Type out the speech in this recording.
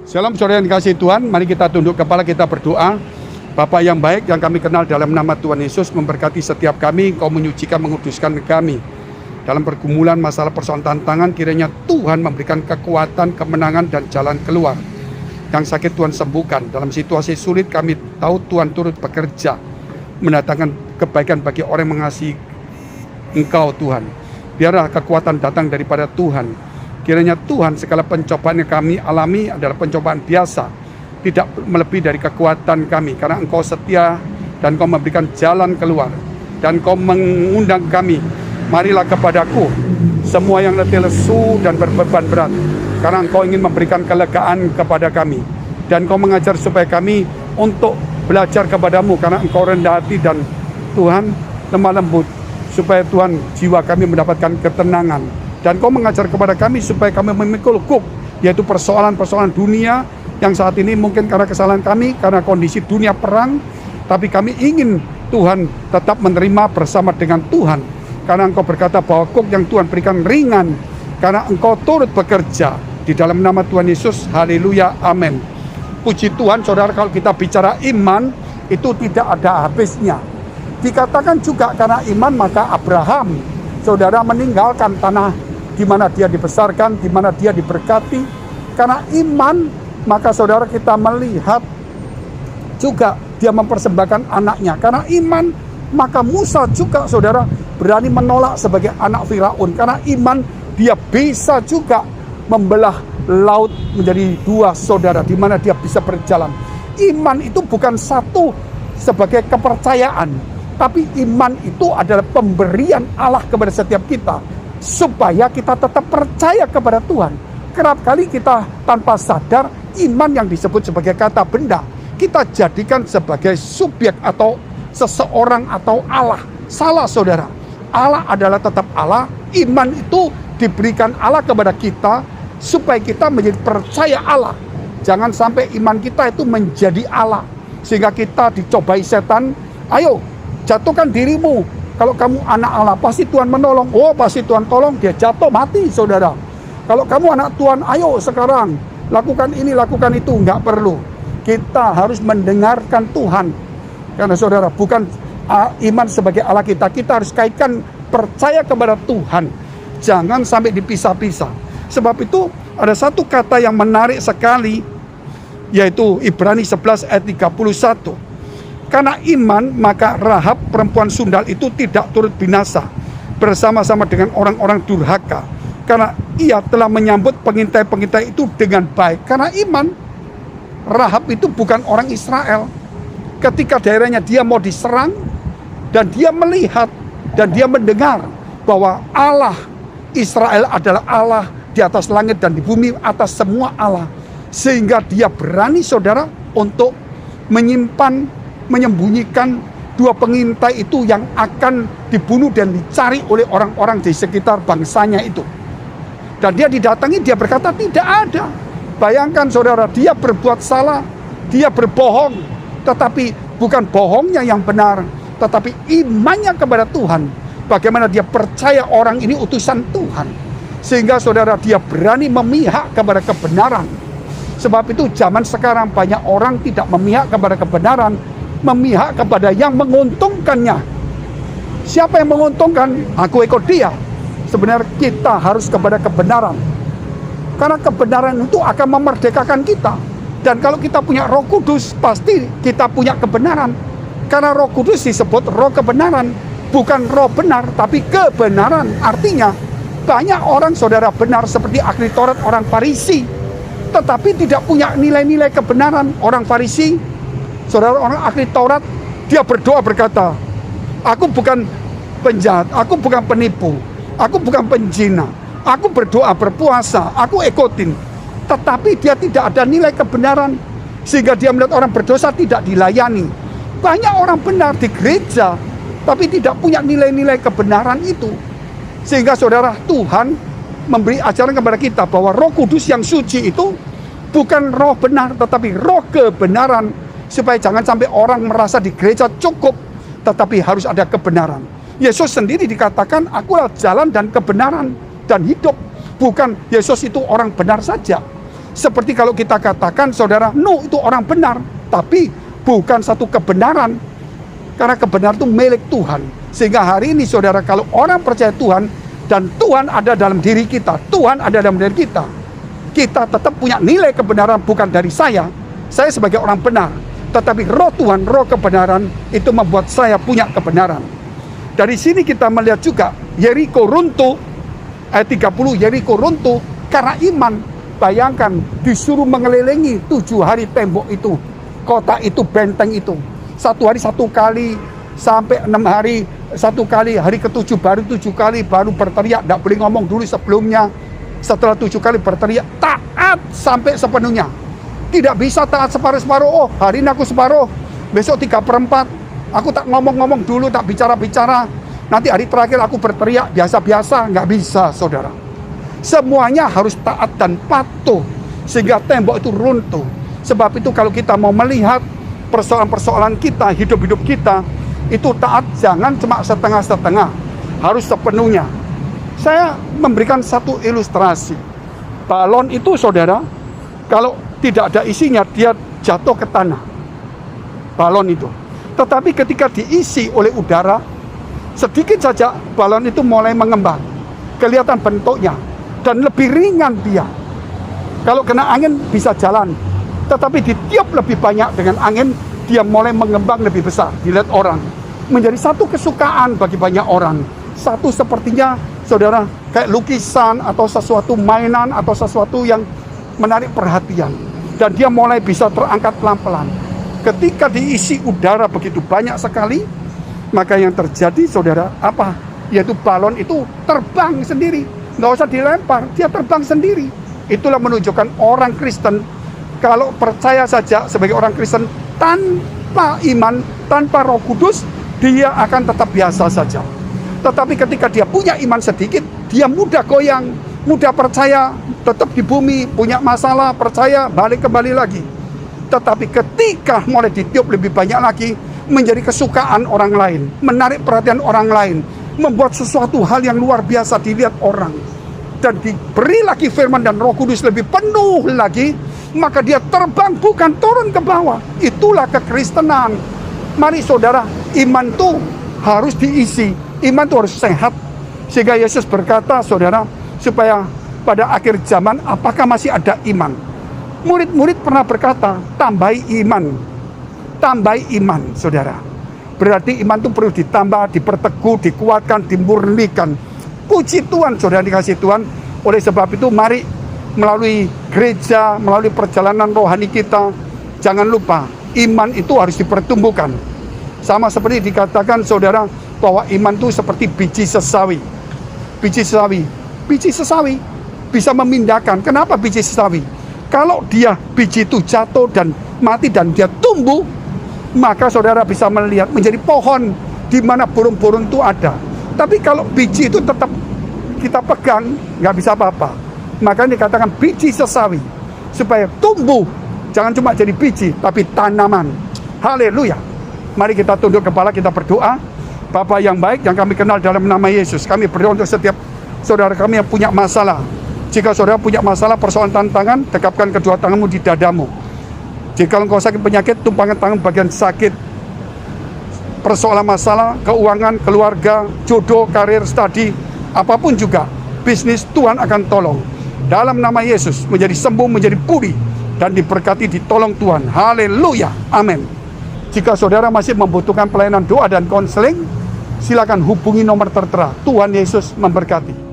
Shalom saudara yang dikasihi Tuhan, mari kita tunduk kepala, kita berdoa. Bapa yang baik yang kami kenal, dalam nama Tuhan Yesus memberkati setiap kami, Engkau menyucikan, menguduskan kami. Dalam pergumulan masalah persoalan tantangan, kiranya Tuhan memberikan kekuatan, kemenangan dan jalan keluar. Yang sakit Tuhan sembuhkan. Dalam situasi sulit kami tahu Tuhan turut bekerja, mendatangkan kebaikan bagi orang yang mengasihi Engkau Tuhan. Biarlah kekuatan datang daripada Tuhan. Kiranya Tuhan, segala pencobaan yang kami alami adalah pencobaan biasa, tidak melebihi dari kekuatan kami, karena Engkau setia dan Engkau memberikan jalan keluar, dan Engkau mengundang kami, marilah kepadaku semua yang letih lesu dan berbeban berat, karena Engkau ingin memberikan kelegaan kepada kami, dan Engkau mengajar supaya kami untuk belajar kepadamu, karena Engkau rendah hati dan Tuhan lemah lembut, supaya Tuhan jiwa kami mendapatkan ketenangan. Dan Kau mengajar kepada kami supaya kami memikul kuk, yaitu persoalan-persoalan dunia yang saat ini mungkin karena kesalahan kami, karena kondisi dunia perang. Tapi kami ingin Tuhan tetap menerima bersama dengan Tuhan, karena Engkau berkata bahwa kuk yang Tuhan berikan ringan, karena Engkau turut bekerja. Di dalam nama Tuhan Yesus, haleluya, amin. Puji Tuhan saudara, kalau kita bicara iman, itu tidak ada habisnya. Dikatakan juga karena iman maka Abraham, saudara, meninggalkan tanah di mana dia dibesarkan, di mana dia diberkati. Karena iman, maka saudara kita melihat juga dia mempersembahkan anaknya. Karena iman, maka Musa juga saudara berani menolak sebagai anak Firaun. Karena iman, dia bisa juga membelah laut menjadi dua saudara, di mana dia bisa berjalan. Iman itu bukan satu sebagai kepercayaan, tapi iman itu adalah pemberian Allah kepada setiap kita, supaya kita tetap percaya kepada Tuhan. Kerap kali kita tanpa sadar, iman yang disebut sebagai kata benda, kita jadikan sebagai subjek atau seseorang atau Allah. Salah saudara, Allah adalah tetap Allah. Iman itu diberikan Allah kepada kita, supaya kita menjadi percaya Allah. Jangan sampai iman kita itu menjadi Allah, sehingga kita dicobai setan. Ayo, jatuhkan dirimu. Kalau kamu anak Allah, pasti Tuhan menolong. Oh, pasti Tuhan tolong, dia jatuh mati, saudara. Kalau kamu anak Tuhan, ayo sekarang lakukan ini, lakukan itu. Enggak perlu. Kita harus mendengarkan Tuhan. Karena saudara, bukan iman sebagai Allah kita. Kita harus kaitkan percaya kepada Tuhan. Jangan sampai dipisah-pisah. Sebab itu ada satu kata yang menarik sekali, yaitu Ibrani 11 ayat 31. Karena iman, maka Rahab perempuan sundal itu tidak turut binasa bersama-sama dengan orang-orang durhaka, karena ia telah menyambut pengintai-pengintai itu dengan baik. Karena iman, Rahab itu bukan orang Israel. Ketika daerahnya dia mau diserang, dan dia melihat dan dia mendengar bahwa Allah Israel adalah Allah di atas langit dan di bumi, atas semua Allah, sehingga dia berani saudara untuk menyembunyikan dua pengintai itu yang akan dibunuh dan dicari oleh orang-orang di sekitar bangsanya itu. Dan dia didatangi, dia berkata tidak ada. Bayangkan saudara, dia berbuat salah, dia berbohong, tetapi bukan bohongnya yang benar, tetapi imannya kepada Tuhan. Bagaimana dia percaya orang ini utusan Tuhan, sehingga saudara dia berani memihak kepada kebenaran. Sebab itu zaman sekarang banyak orang tidak memihak kepada kebenaran, memihak kepada yang menguntungkannya. Siapa yang menguntungkan? Aku ikut dia. Sebenarnya kita harus kepada kebenaran, karena kebenaran itu akan memerdekakan kita. Dan kalau kita punya Roh Kudus, pasti kita punya kebenaran. Karena Roh Kudus disebut roh kebenaran, bukan roh benar, tapi kebenaran. Artinya banyak orang saudara benar seperti ahli Taurat, orang Farisi, tetapi tidak punya nilai-nilai kebenaran. Orang Farisi, saudara, orang ahli Taurat, dia berdoa berkata, aku bukan penjahat, aku bukan penipu, aku bukan penjina, aku berdoa, berpuasa, aku ikutin. Tetapi dia tidak ada nilai kebenaran, sehingga dia melihat orang berdosa tidak dilayani. Banyak orang benar di gereja, tapi tidak punya nilai-nilai kebenaran itu. Sehingga saudara, Tuhan memberi ajaran kepada kita bahwa Roh Kudus yang suci itu bukan roh benar, tetapi roh kebenaran. Supaya jangan sampai orang merasa di gereja cukup, tetapi harus ada kebenaran. Yesus sendiri dikatakan, akulah jalan dan kebenaran dan hidup. Bukan Yesus itu orang benar saja. Seperti kalau kita katakan, saudara, no, itu orang benar, tapi bukan satu kebenaran. Karena kebenaran itu milik Tuhan. Sehingga hari ini, saudara, kalau orang percaya Tuhan, dan Tuhan ada dalam diri kita, Tuhan ada dalam diri kita, kita tetap punya nilai kebenaran, bukan dari saya sebagai orang benar, tetapi roh Tuhan, roh kebenaran, itu membuat saya punya kebenaran. Dari sini kita melihat juga Yeriko runtuh, ayat 30, Yeriko runtuh karena iman. Bayangkan, disuruh mengelilingi 7 hari tembok itu, kota itu, benteng itu. 1 hari 1 kali, sampai 6 hari 1 kali, hari ke-7 baru 7 kali, baru berteriak, tidak boleh ngomong dulu sebelumnya. Setelah 7 kali berteriak, taat sampai sepenuhnya. Tidak bisa taat separuh-separuh, oh hari ini aku separuh, besok 3/4. Aku tak ngomong-ngomong dulu, tak bicara-bicara. Nanti hari terakhir aku berteriak biasa-biasa. Nggak bisa, saudara. Semuanya harus taat dan patuh, sehingga tembok itu runtuh. Sebab itu kalau kita mau melihat persoalan-persoalan kita, hidup-hidup kita, itu taat jangan cuma setengah-setengah, harus sepenuhnya. Saya memberikan satu ilustrasi. Balon itu, saudara, kalau tidak ada isinya, dia jatuh ke tanah. Balon itu. Tetapi ketika diisi oleh udara, sedikit saja balon itu mulai mengembang. Kelihatan bentuknya. Dan lebih ringan dia. Kalau kena angin bisa jalan. Tetapi ditiup lebih banyak dengan angin, dia mulai mengembang lebih besar. Dilihat orang. Menjadi satu kesukaan bagi banyak orang. Satu sepertinya, saudara, kayak lukisan atau sesuatu mainan atau sesuatu yang menarik perhatian. Dan dia mulai bisa terangkat pelan-pelan. Ketika diisi udara begitu banyak sekali, maka yang terjadi, saudara, apa? Yaitu balon itu terbang sendiri. Nggak usah dilempar, dia terbang sendiri. Itulah menunjukkan orang Kristen, kalau percaya saja sebagai orang Kristen, tanpa iman, tanpa Roh Kudus, dia akan tetap biasa saja. Tetapi ketika dia punya iman sedikit, dia mudah goyang, mudah percaya, tetap di bumi, punya masalah, percaya, balik kembali lagi. Tetapi ketika mulai ditiup lebih banyak lagi, menjadi kesukaan orang lain, menarik perhatian orang lain, membuat sesuatu hal yang luar biasa dilihat orang, dan diberi lagi firman dan Roh Kudus lebih penuh lagi, maka dia terbang, bukan turun ke bawah. Itulah kekristenan. Mari saudara, iman itu harus diisi, iman itu harus sehat. Sehingga Yesus berkata, saudara, supaya pada akhir zaman apakah masih ada iman? Murid-murid pernah berkata, tambahi iman. Tambahi iman, saudara. Berarti iman itu perlu ditambah, diperteguh, dikuatkan, dimurnikan. Puji Tuhan, saudara dikasih Tuhan. Oleh sebab itu, mari melalui gereja, melalui perjalanan rohani kita, jangan lupa, iman itu harus dipertumbuhkan. Sama seperti dikatakan, saudara, bahwa iman itu seperti biji sesawi. Biji sesawi. Biji sesawi bisa memindahkan. Kenapa biji sesawi? Kalau dia biji itu jatuh dan mati dan dia tumbuh, maka saudara bisa melihat menjadi pohon di mana burung-burung itu ada. Tapi kalau biji itu tetap kita pegang, nggak bisa apa-apa. Makanya dikatakan biji sesawi, supaya tumbuh, jangan cuma jadi biji, tapi tanaman. Haleluya. Mari kita tunduk kepala, kita berdoa. Bapa yang baik, yang kami kenal dalam nama Yesus, kami berdoa untuk setiap saudara kami yang punya masalah. Jika saudara punya masalah, persoalan tantangan, tegapkan kedua tanganmu di dadamu. Jika engkau sakit penyakit, tumpangkan tangan bagian sakit. Persoalan masalah, keuangan, keluarga, jodoh, karir, studi, apapun juga, bisnis, Tuhan akan tolong. Dalam nama Yesus, menjadi sembuh, menjadi pulih, dan diberkati, ditolong Tuhan. Haleluya. Amin. Jika saudara masih membutuhkan pelayanan doa dan konseling, silakan hubungi nomor tertera. Tuhan Yesus memberkati.